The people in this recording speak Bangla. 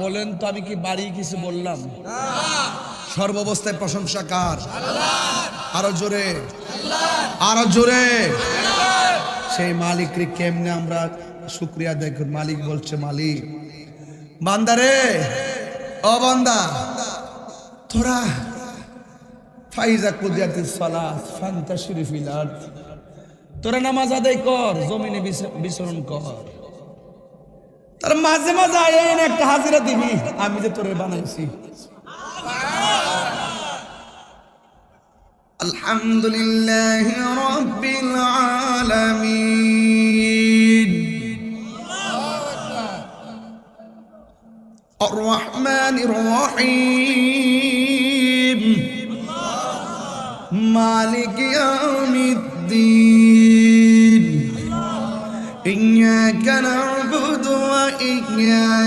বলেন তো আমি কি বাড়ি কিছু বললাম? সর্বাবস্থায় প্রশংসা কার? আরো জোরে, আরো জোরে। সেই মালিককে কেমনে আমরা শুকরিয়া আদায় করি? মালিক বলছে, মালিক বান্দারে, ও বান্দা, তোরা ফাইজা কুদিয়াতিস সালাত ফান্তাশিরু ফিল আরদ, তোরা নামাজ আদায় কর, জমিনে বিচরণ কর। তার মাঝে মাঝে আইন একটা হাজিরা দিবি, আমি যে তোরে বানাইছি। আলহামদুলিল্লাহি রাব্বিল আলামিন, আর রহমানির রহিম, মালিক ইয়াউমিদ্দিন, ইয়্যাকা না'বুদু ওয়া ইয়্যাকা